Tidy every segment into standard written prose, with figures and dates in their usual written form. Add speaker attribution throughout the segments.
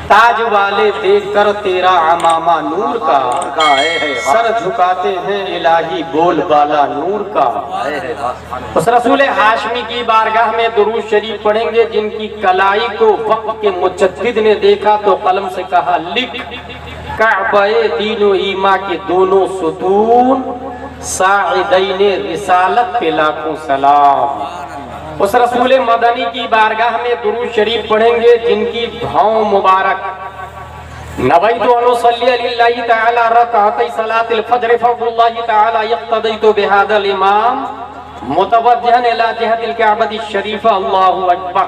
Speaker 1: تاج والے دیکھ کر تیرا عمامہ نور کا، سر جھکاتے ہیں الہی بول بالا نور کا۔ اس رسول ہاشمی کی بارگاہ میں درود شریف پڑھیں گے جن کی کلائی کو وقت کے مجدد نے دیکھا تو قلم سے کہا لکھ، کعبہ دین و ایمان کے دونوں ستون، ساعدین رسالت پہ لاکھوں سلام۔ اس رسول مدنی کی بارگاہ میں درود شریف پڑھیں گے جن کی بھاؤں مبارک نویت ان اصلی للہ تعالی رکعتي صلاة الفجر فضل اللہ تعالی یقتدیت بہذا الامام متوجہا الی جہت الکعبۃ الشریفہ اللہ اکبر۔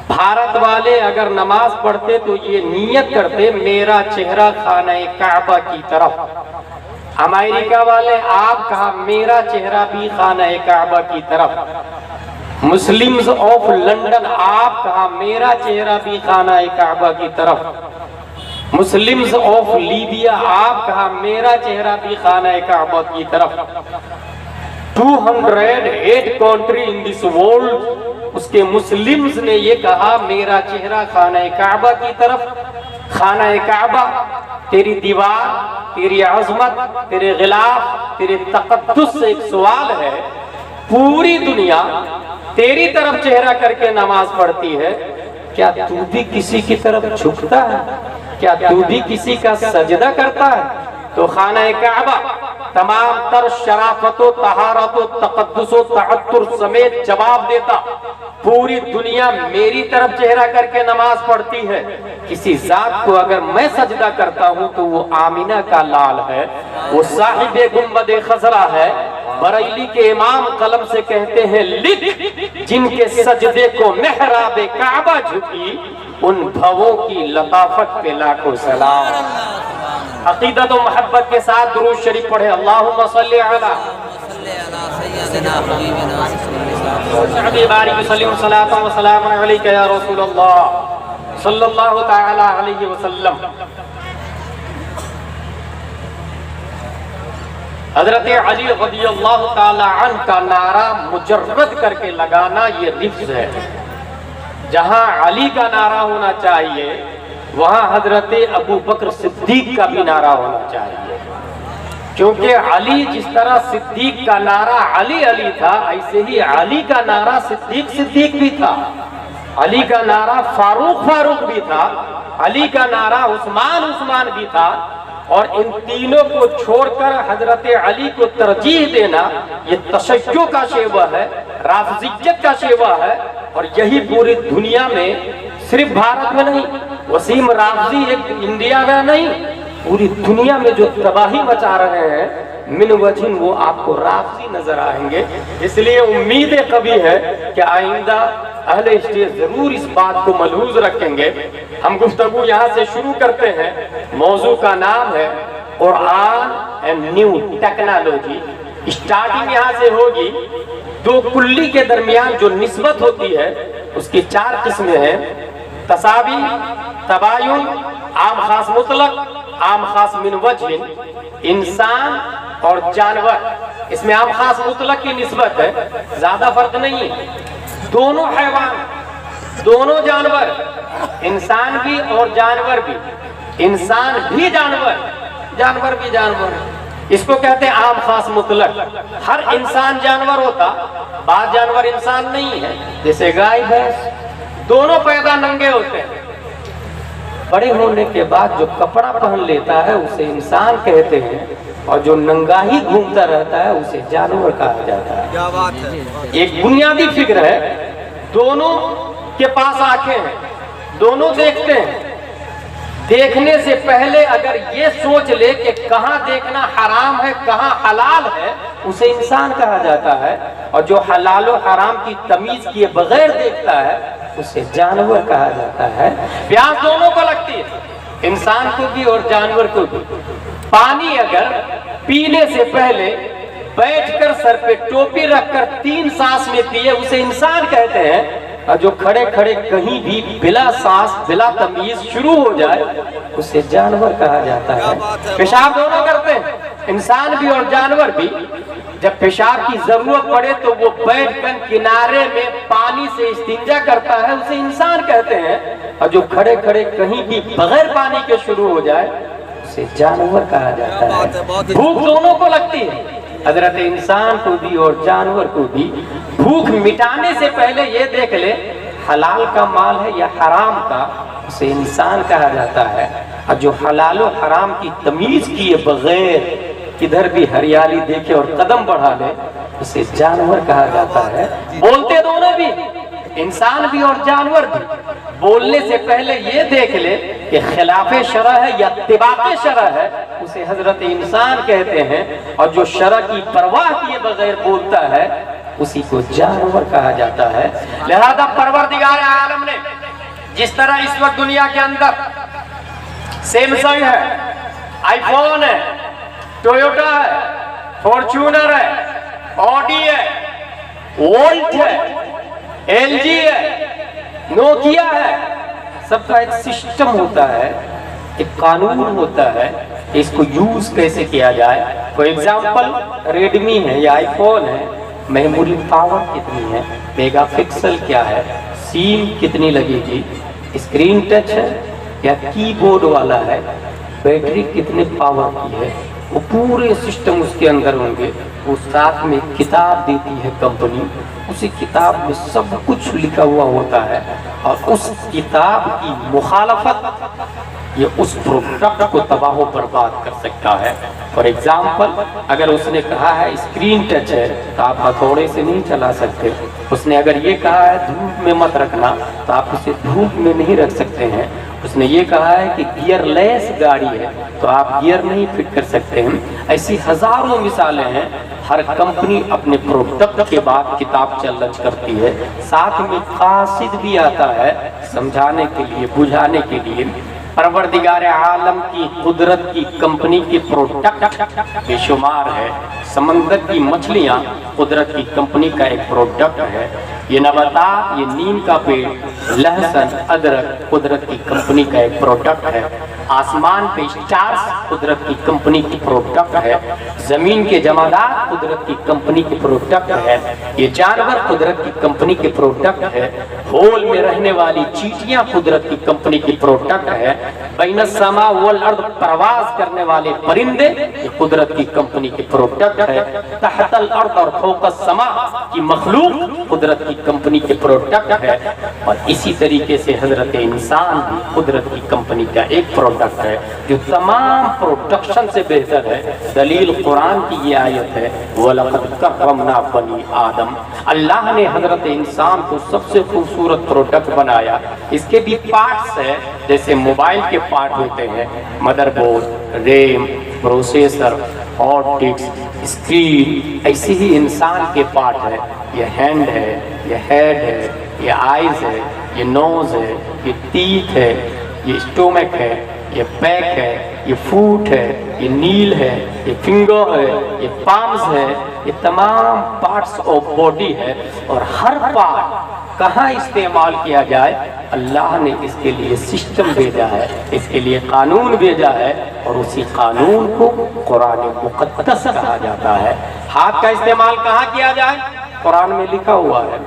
Speaker 1: بھارت والے اگر نماز پڑھتے تو یہ نیت کرتے میرا چہرہ خانہ کعبہ کی طرف۔ امریکہ والے آپ کہا میرا چہرہ بھی خانہ کعبہ کی طرف۔ مسلمز آف لندن آپ کہا میرا چہرہ بھی خانہ کعبہ کی طرف۔ مسلمز آف لیبیا آپ کہا میرا چہرہ بھی خانہ کعبہ کی طرف۔ 208 کنٹری ان دس ورلڈ اس کے مسلمز نے یہ کہا میرا چہرہ خانہ کعبہ کی طرف۔ خانہ کعبہ تیری دیوار، تیری عظمت، تیرے غلاف، تیرے تقدس سے ایک سوال ہے، پوری دنیا تیری طرف چہرہ کر کے نماز پڑھتی ہے، کیا تو بھی کسی کی طرف جھکتا ہے؟ کیا تو بھی کسی کا سجدہ کرتا ہے؟ تو خانہ کعبہ تمام تر شرافت و طہارت و تقدس و تعطر سمیت جواب دیتا، پوری دنیا میری طرف چہرہ کر کے نماز پڑھتی ہے، کسی ذات کو اگر میں سجدہ کرتا ہوں تو وہ آمینہ کا لال ہے، وہ صاحب گنبد خضرا ہے۔ بریلی کے امام قلم سے کہتے ہیں لکھ، جن کے سجدے کو محراب کعبہ جھکی ان بھووں کی لطافت پہ لاکھوں سلام۔ عقیدت و محبت کے ساتھ درود شریف پڑھے، اللہم صلی علی شعبی بارک وسلم صلاة و سلام علیک یا رسول اللہ صلی اللہ تعالی علیہ وسلم۔ حضرت علی رضی اللہ تعالی عنہ کا نعرہ مجرد کر کے لگانا یہ لفظ ہے۔ جہاں علی کا نعرہ ہونا چاہیے وہاں حضرت ابو بکر صدیق کا بھی نعرہ ہونا چاہیے، کیونکہ علی جس طرح صدیق کا نعرہ علی علی تھا ایسے ہی علی کا نعرہ صدیق صدیق بھی تھا، علی کا نعرہ فاروق فاروق بھی تھا، علی کا نعرہ عثمان عثمان بھی تھا، اور ان تینوں کو چھوڑ کر حضرت علی کو ترجیح دینا یہ تشیع کا شیوہ ہے، رافضیت کا شیوہ ہے، اور یہی پوری دنیا میں صرف بھارت میں نہیں، وسیم رافضی ایک انڈیا میں نہیں، پوری دنیا میں جو تباہی مچا رہے ہیں من وجہ وہ آپ کو رافضی نظر آئیں گے۔ اس لیے امید کبھی ہے کہ آئندہ اہل اسٹیج ضرور اس بات کو ملحوظ رکھیں گے۔ ہم گفتگو یہاں سے شروع کرتے ہیں، موضوع کا نام ہے قرآن اینڈ نیو ٹیکنالوجی۔ اسٹارٹنگ یہاں سے ہوگی، دو کلی کے درمیان جو نسبت ہوتی ہے اس کی 4 قسمیں ہیں، تساوی، تباین، عام خاص مطلق، عام خاص من وجہ، انسان اور جانور۔ اس میں عام خاص مطلق کی نسبت ہے، زیادہ فرق نہیں ہے، دونوں حیوان، دونوں جانور، انسان بھی اور جانور بھی، انسان بھی جانور، جانور بھی جانور۔ اس کو کہتے ہیں عام خاص مطلق۔ ہر انسان جانور ہوتا، بعض جانور انسان نہیں ہے، جیسے گائے بھینس، دونوں پیدا ننگے ہوتے ہیں، بڑے ہونے کے بعد جو کپڑا پہن لیتا ہے اسے انسان کہتے ہیں، اور جو ننگا ہی گھومتا رہتا ہے اسے جانور کہا جاتا ہے۔ ایک بنیادی فکر ہے، دونوں کے پاس آنکھیں ہیں، دونوں دیکھتے ہیں، دیکھنے سے پہلے اگر یہ سوچ لے کہ کہاں دیکھنا حرام ہے کہاں حلال ہے اسے انسان کہا جاتا ہے، اور جو حلال و حرام کی تمیز کیے بغیر دیکھتا ہے اسے جانور کہا جاتا ہے۔ پیاس دونوں کو لگتی ہے، انسان کو بھی اور جانور کو بھی۔ پانی اگر پینے سے پہلے بیٹھ کر سر پہ ٹوپی رکھ کر 3 سانس میں پیے اسے انسان کہتے ہیں، اور جو کھڑے کھڑے کہیں بھی بلا سانس بلا تمیز شروع ہو جائے اسے جانور کہا جاتا ہے۔ پیشاب دونوں کرتے ہیں، انسان بھی اور جانور بھی۔ جب پیشاب کی ضرورت پڑے تو وہ بیٹھ کر کنارے میں پانی سے استنجا کرتا ہے، اسے انسان کہتے ہیں، اور جو کھڑے کھڑے کہیں بھی بغیر پانی کے شروع ہو جائے اسے جانور کہا جاتا ہے۔ بھوک دونوں کو لگتی ہے، حضرت انسان کو بھی اور جانور کو بھی۔ بھوک مٹانے سے پہلے یہ دیکھ لے حلال کا مال ہے یا حرام کا، اسے انسان کہا جاتا ہے۔ اور جو حلال و حرام کی تمیز کیے بغیر کدھر بھی ہریالی دیکھے اور قدم بڑھا لے اسے جانور کہا جاتا ہے۔ بولتے دونوں بھی، انسان بھی اور جانور بھی۔ بولنے سے پہلے یہ دیکھ لے کہ خلاف شرع ہے یا اتباع شرع ہے، اسے حضرت انسان کہتے ہیں۔ اور جو شرع کی پرواہ کیے بغیر بولتا ہے اسی کو جانور کہا جاتا ہے۔ لہذا پروردگار عالم نے جس طرح اس وقت دنیا کے اندر سیمسنگ ہے، آئی فون ہے، ٹویوٹا ہے، فارچونر ہے، آڈی ہے، وولٹ ہے، ایل جی ہے، نوکیا ہے، سب کا ایک سسٹم ہوتا ہے، ایک قانون ہوتا ہے کہ اس کو یوز کیسے کیا جائے۔ فار ایگزامپل ریڈمی ہے یا آئی فون ہے، میموری پاور کتنی ہے، میگا پکسل کیا ہے، سیم کتنی لگے گی، اسکرین ٹچ ہے یا کی بورڈ والا ہے، بیٹری کتنے پاور کی ہے، وہ پورے سسٹم اس کے اندر ہوں گے۔ وہ ساتھ میں کتاب دیتی ہے کمپنی، اسی کتاب میں سب کچھ لکھا ہوا ہوتا ہے، اور اس کتاب کی مخالفت یہ اس پروڈکٹ کو تباہ و برباد کر سکتا ہے۔ فار ایگزامپل اگر اس نے کہا ہے اسکرین ٹچ ہے تو آپ ہتھوڑے سے نہیں چلا سکتے۔ اس نے اگر یہ کہا ہے دھوپ میں مت رکھنا تو آپ اسے دھوپ میں نہیں رکھ سکتے ہیں۔ اس نے یہ کہا ہے کہ گیئر لیس گاڑی ہے تو آپ گیئر نہیں فٹ کر سکتے ہیں۔ ایسی ہزاروں مثالیں ہیں۔ ہر کمپنی اپنے پروڈکٹ کے بعد کتاب چلچ کرتی ہے، ساتھ میں قاصد بھی آتا ہے سمجھانے کے لیے، بجھانے کے لیے۔ پروردگار عالم کی قدرت کی کمپنی کے پروڈکٹ بے شمار ہے۔ سمندر کی مچھلیاں قدرت کی کمپنی کا ایک پروڈکٹ ہے۔ یہ نباتات، یہ نیم کا پیڑ، لہسن، ادرک قدرت کی کمپنی کا ایک پروڈکٹ ہے۔ آسمان پہ اسٹارز قدرت کی کمپنی کی پروڈکٹ ہے۔ زمین کے جمادات قدرت کی کمپنی کی پروڈکٹ ہے۔ یہ جانور قدرت کی کمپنی کے پروڈکٹ ہے۔ ہول میں رہنے والی چیٹیاں قدرت کی کمپنی کی پروڈکٹ ہے۔ بین السماء والارض پرواز کرنے والے پرندے یہ قدرت کی کمپنی کے پروڈکٹ ہے۔ تحت الارض اور فوق السماء کی مخلوق قدرت کی کمپنی کے پروڈکٹ ہے۔ اور اسی طریقے سے حضرت انسان بھی قدرت کی کمپنی کا ایک پروڈکٹ ہے جو تمام پروڈکشن سے بہتر ہے۔ دلیل قرآن کی یہ آیت ہے، وَلَقَدْ كَرَّمْنَا بَنِي آدم۔ اللہ نے حضرت انسان کو سب سے خوبصورت پروڈکٹ بنایا۔ اس کے بھی پارٹس ہیں، جیسے موبائل کے پارٹ ہوتے ہیں، mother board, RAM, processor, hard disk, screen, ایسے ہی انسان کے پارٹ ہے۔ یہ ہینڈ ہے، یہ ہیڈ ہے، یہ آئیز ہے، یہ نوز ہے، یہ تیت ہے، یہ اسٹومک ہے، یہ بیک ہے، یہ فوٹ ہے، یہ نیل ہے، یہ فنگر ہے، یہ پامز ہے۔ یہ تمام پارٹس آف باڈی ہے، اور ہر پارٹ کہاں استعمال کیا جائے اللہ نے اس کے لیے سسٹم بھیجا ہے، اس کے لیے قانون بھیجا ہے، اور اسی قانون کو قرآن مقدس کہا جاتا ہے۔ ہاتھ کا استعمال کہاں کیا جائے قرآن میں لکھا ہوا ہے۔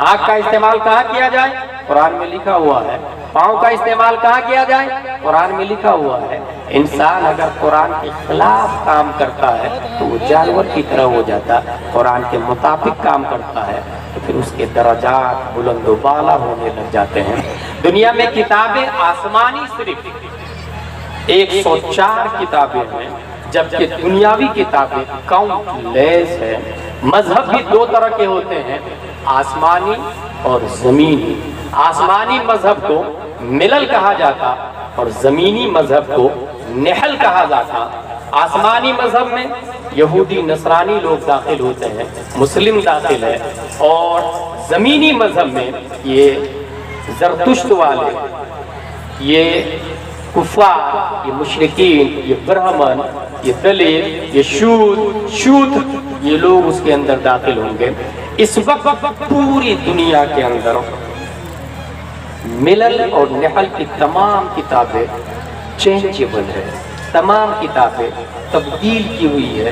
Speaker 1: آنکھ کا استعمال کہاں کیا جائے قرآن میں لکھا ہوا ہے۔ پاؤں کا استعمال کہاں کیا جائے قرآن میں لکھا ہوا ہے۔ انسان اگر قرآن کے خلاف کام کرتا ہے تو وہ جانور کی طرح ہو جاتا ہے، قرآن کے مطابق کام کرتا ہے تو پھر اس کے درجات بلند و بالا ہونے لگ جاتے ہیں۔ دنیا میں کتابیں آسمانی صرف 104 کتابیں ہیں، جبکہ دنیاوی کتابیں کاؤنٹ لیس ہیں۔ مذہب بھی دو طرح کے ہوتے ہیں، آسمانی اور زمینی۔ آسمانی مذہب کو ملل کہا جاتا اور زمینی مذہب کو نحل کہا جاتا۔ آسمانی مذہب میں یہودی نصرانی لوگ داخل ہوتے ہیں، مسلم داخل ہے، اور زمینی مذہب میں یہ زرتشت والے، یہ کفار، یہ مشرکین، یہ برہمن، یہ دلیر، یہ شود یہ لوگ اس کے اندر داخل ہوں گے۔ اس وقت پوری دنیا کے اندر ملل اور نحل کی تمام کتابیں چینجیبل ہے، تمام کتابیں تبدیل کی ہوئی ہے،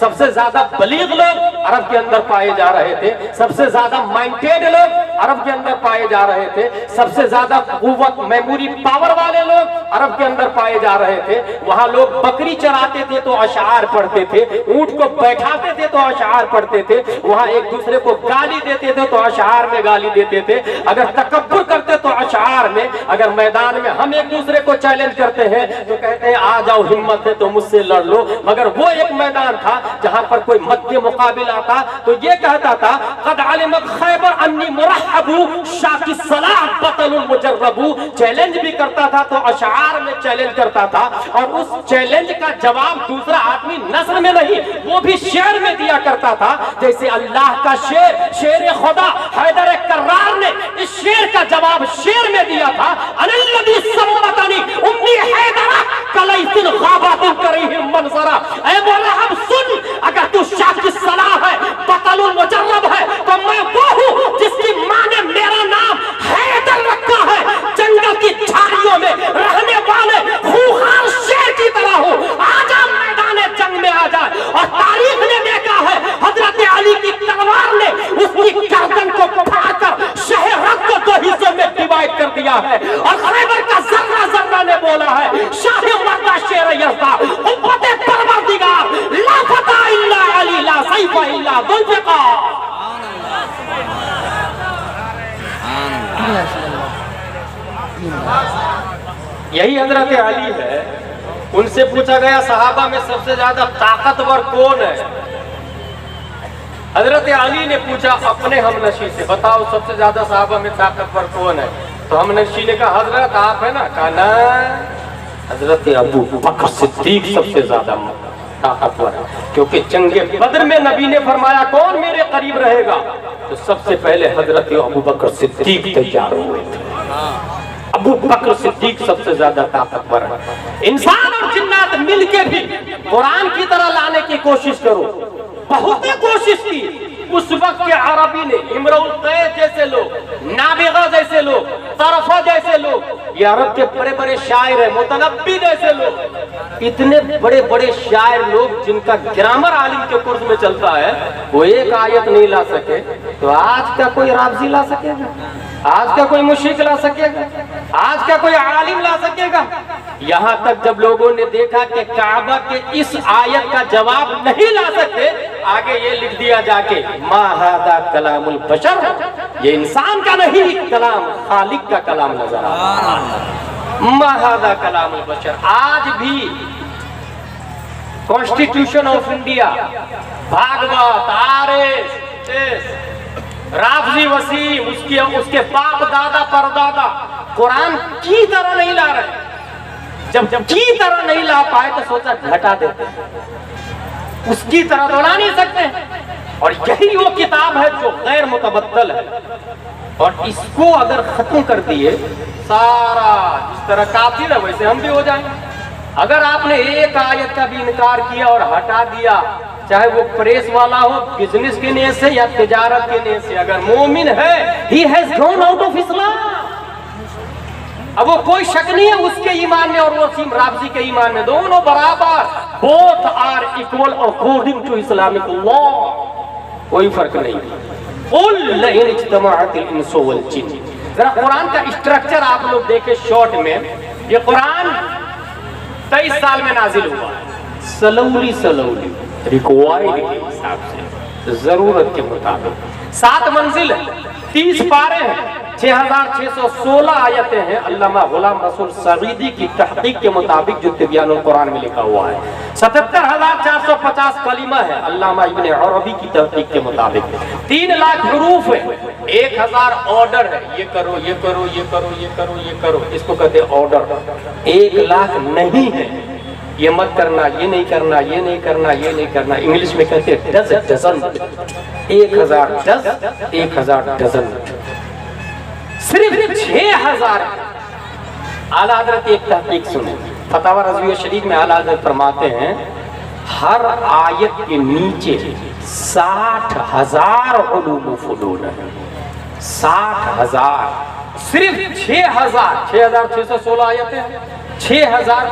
Speaker 1: سب سے زیادہ بلیغ لوگ عرب کے اندر پائے جا رہے تھے، سب سے زیادہ مائنڈیڈ لوگ عرب کے اندر پائے جا رہے تھے، سب سے زیادہ قوت میموری پاور والے لوگ عرب کے اندر پائے جا رہے تھے۔ وہاں لوگ بکری چراتے تھے تو اشعار پڑھتے تھے، اونٹ کو بیٹھاتے تھے تو اشعار پڑھتے تھے، وہاں ایک دوسرے کو گالی دیتے تھے تو اشعار میں گالی دیتے تھے، اگر تکبر کرتے تو اشعار میں، اگر میدان میں ہم ایک دوسرے کو چیلنج کرتے ہیں تو کہتے ہیں آ جاؤ ہمت ہے تو مجھ سے لڑ لو۔ مگر وہ ایک میدان تھا جہاں پر کوئی مد مقابل آتا تو یہ کہتا تھا قد علمت خیبر انی مرحب شاک الصلاح بطل المجرب، چیلنج بھی کرتا تھا تو اشعار میں چیلنج کرتا تھا، اور اس چیلنج کا جواب دوسرا آدمی نثر میں نہیں وہ بھی شعر میں دیا کرتا تھا، جیسے اللہ کا شعر شعر خدا حیدر کرار نے اس شعر کا جواب شعر میں دیا تھا، انا الذی سمتنی امی حیدر کلیس غابات کریہ منظرہ، اے مولا اب سن، اگر تو شاک الصلاح ہے بطل المجرب ہے تو میں وہ ہوں جس کی ماں نے میرا نام حیدر رکھا ہے، جنگل کی جھاڑیوں میں رہنے والے خوخار شیر کی طرح ہو، آجا میدان جنگ میں آ جائے۔ اور تاریخ نے دیکھا ہے حضرت علی کی تلوار نے اس کی گردن کو پھاڑ کر شہر رد کو دو حصوں میں ڈیوائیڈ کر دیا ہے، اور خیبر کا ذرہ ذرہ نے بولا ہے شاہ مردہ شیر یزدہ قوت پروردگار لا فتح الا علی لا سیف الا ذوالفقار۔ یہی حضرت علی ہے، ان سے پوچھا گیا صحابہ میں سب سے زیادہ طاقتور کون ہے؟ حضرت علی نے پوچھا اپنے ہم نشی سے بتاؤ سب سے زیادہ صحابہ میں طاقتور کون ہے؟ تو ہم نشی نے کہا حضرت آپ ہے نا؟ کہا نا حضرت ابو بکر صدیق سب سے زیادہ طاقتور ہے، کیونکہ جنگ بدر میں نبی نے فرمایا کون میرے قریب رہے گا تو سب سے پہلے حضرت ابو بکر صدیق تیار ہوئے تھے۔ ابو بکر صدیق سب سے زیادہ طاقتور ہے۔ انسان اور جنات مل کے بھی قرآن کی طرح لانے کی کوشش کرو، بہت ہی کوشش کی۔ اس وقت کے عربی نے امرؤ القیس جیسے لوگ، نابغہ جیسے لوگ، طرفہ جیسے لوگ، یہ عرب کے بڑے بڑے شاعر ہیں، متنبی جیسے لوگ، اتنے بڑے بڑے شاعر لوگ جن کا گرامر عالم کے کورس میں چلتا ہے، وہ ایک آیت نہیں لا سکے تو آج کا کوئی رابضی لا سکے گا؟ آج کا کوئی مشرک لا سکے گا؟ آج کا کوئی عالم لا سکے گا؟ یہاں تک جب لوگوں نے دیکھا کہ کعبہ کے اس آیت کا جواب نہیں لا سکتے، آگے یہ لکھ دیا جا کے ما ھذا کلام البشر، یہ انسان کا نہیں کلام خالق کا کلام نظر آتا ہے۔ ما ھذا کلام البشر۔ آج بھی constitution of India, Bhagwat, RS، رافضی وسیم، اس کے باپ دادا پردادا قرآن کی طرح نہیں لا رہے۔ جب کی طرح نہیں لا پائے تو سوچا گھٹا دیتے ہیں، اس کی طرح تو لا نہیں سکتے۔ اور یہی وہ کتاب ہے جو غیر متبدل ہے، اور اس کو اگر ختم کر دیے سارا جس طرح کافر ہے ویسے ہم بھی ہو جائیں۔ اگر آپ نے ایک آیت کا بھی انکار کیا اور ہٹا دیا، چاہے وہ پریس والا ہو بزنس کے نیت سے یا تجارت کے نیت سے، اگر مومن ہے he has gone out of Islam۔ اب وہ کوئی شک نہیں ہے اس کے ایمان میں اور وسیم رافضی کے ایمان میں، دونوں برابر، both are equal according to Islamic law، کوئی فرق نہیں۔ قُلْ لَئِنِ اجْتَمَعَتِ الْإِنسُ وَالْجِنُّ۔ ذرا قرآن کا اسٹرکچر آپ لوگ دیکھیں شارٹ میں، یہ قرآن 23 سال میں نازل ہوا، سلولی ریکوائرڈ کے حساب سے، ضرورت کے مطابق۔ 7 منزل ہے، 30 پارے ہیں، 6616 آیتیں ہیں۔ علامہ غلام رسول سعیدی کی تحقیق کے مطابق جو تبیان القرآن میں لکھا ہوا ہے، 77450 کلمہ ہے علامہ ابن عربی کی تحقیق کے مطابق، 3 لاکھ حروف ہے، 1000 آرڈر ہے، یہ کرو یہ کرو یہ کرو یہ کرو یہ کرو، اس کو کہتے ہیں آرڈر۔ 1 لاکھ نہیں ہے، یہ مت کرنا، یہ نہیں کرنا، یہ نہیں کرنا، یہ نہیں کرنا، انگلش میں کہتے ہیں ڈزن، 1000 ڈزن، صرف 6000۔ اعلیٰ حضرت ایک تحقیق سنیں، فتاوی رضویہ شریف میں اعلیٰ حضرت فرماتے ہیں ہر آیت کے نیچے 60,000 علوم و فنون ہے، 60,000، صرف 6616 آیتیں، 6,000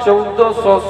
Speaker 1: 1400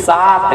Speaker 1: 7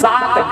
Speaker 1: 7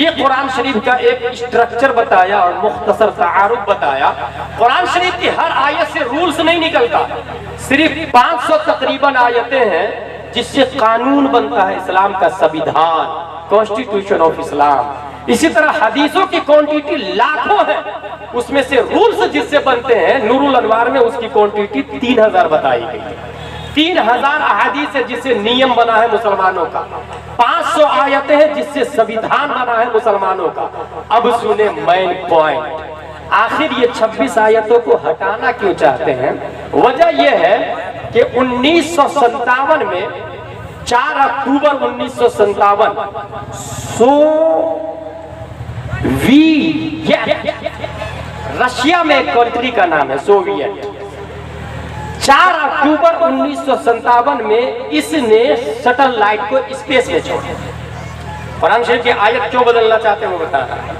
Speaker 1: یہ قرآن شریف کا ایک اسٹرکچر بتایا اور مختصر تعارف بتایا. قرآن شریف کی ہر آیت سے رولز نہیں نکلتا، صرف 500 تقریباً آیتیں ہیں جس سے قانون بنتا ہے اسلام کا سویدھان، کانسٹیٹیوشن آف اسلام. اسی طرح حدیثوں کی کوانٹیٹی لاکھوں ہے، اس میں سے رولز جس سے بنتے ہیں نور الانوار میں اس کی کوانٹیٹی 3000 بتائی گئی. 3000 احادیث ہے جس سے نیم بنا ہے مسلمانوں کا، 500 آیتیں ہیں جس سے سویدھان بنا ہے مسلمانوں کا. اب سنیں مین پوائنٹ، آخر یہ 26 آیتوں کو ہٹانا کیوں چاہتے ہیں؟ وجہ یہ ہے کہ 1957 میں 4 اکتوبر 1957 رشیا میں ایک کنٹری کا نام ہے سوویت. 4 اکتوبر 1957 میں اس نے سٹل لائٹ کو اسپیس میں چھوڑا. قرآن شریف کی آیت کیوں بدلنا چاہتے ہیں وہ بتا رہا ہے.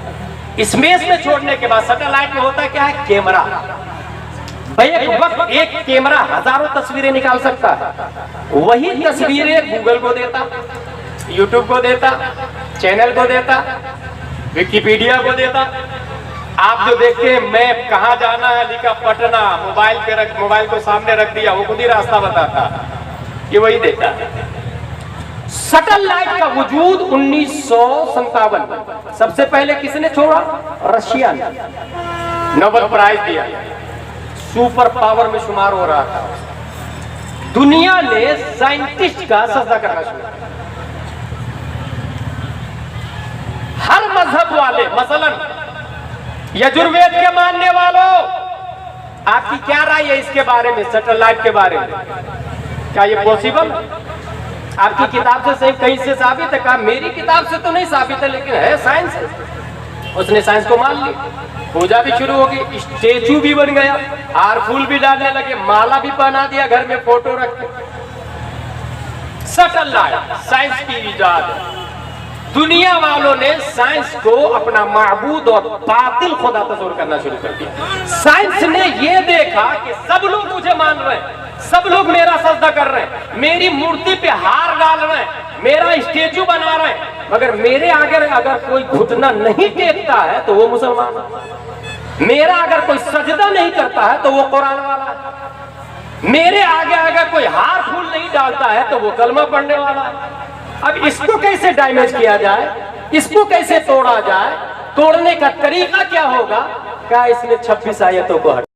Speaker 1: اسپیس میں چھوڑنے کے بعد سٹل لائٹ میں ہوتا کیا ہے؟ کیمرہ. ایک وقت ایک کیمرہ ہزاروں تصویریں نکال سکتا ہے. وہی تصویریں گوگل کو دیتا، یوٹیوب کو دیتا، چینل کو دیتا، ویکیپیڈیا کو دیتا. آپ جو دیکھتے ہیں میپ کہاں جانا ہے لکھا پٹنہ، موبائل کو سامنے رکھ دیا، وہ خود ہی راستہ بتاتا، یہ وہی دیتا ہے. سٹل لائٹ کا وجود 1957 میں سب سے پہلے کس نے چھوڑا؟ رشیا نے. نوبل پرائز دیا، سپر پاور میں شمار ہو رہا تھا. دنیا نے سائنٹسٹ کا سجدہ کرنا شروع کیا. ہر مذہب والے، مثلا یجروید کے ماننے والوں، آپ کی کیا رائے ہے اس کے بارے میں، سیٹلائٹ کے بارے میں؟ کیا یہ پوسیبل؟ آپ کی کتاب سے صحیح کہیں سے ثابت ہے؟ کہا میری کتاب سے تو نہیں ثابت ہے لیکن ہے سائنس ہے. اس نے سائنس کو مان لی، پوجا بھی شروع ہو گئی، اسٹیچو بھی بن گیا، ہار پھول بھی ڈالنے لگے، مالا بھی پہنا دیا گھر میں فوٹو رکھ کے. سیٹلائٹ سائنس کی ایجاد ہے. دنیا والوں نے سائنس کو اپنا معبود اور باطل خدا تصور کرنا شروع کر دیا. سائنس نے یہ دیکھا کہ سب لوگ مجھے مان رہے ہیں، سب لوگ میرا سجدہ کر رہے ہیں، میری مورتی پہ ہار ڈال رہے ہیں، میرا اسٹیچو بنا رہے ہیں، مگر میرے آگے اگر کوئی گھٹنا نہیں ٹیکتا ہے تو وہ مسلمان ہے. میرا اگر کوئی سجدہ نہیں کرتا ہے تو وہ قرآن والا ہے. میرے آگے اگر کوئی ہار پھول نہیں ڈالتا ہے تو وہ کلمہ پڑھنے والا ہے. اب اس کو کیسے ڈیمیج کیا جائے، اس کو کیسے توڑا جائے، توڑنے کا طریقہ کیا ہوگا؟ کہا اس نے 26 آیتوں کو ہٹا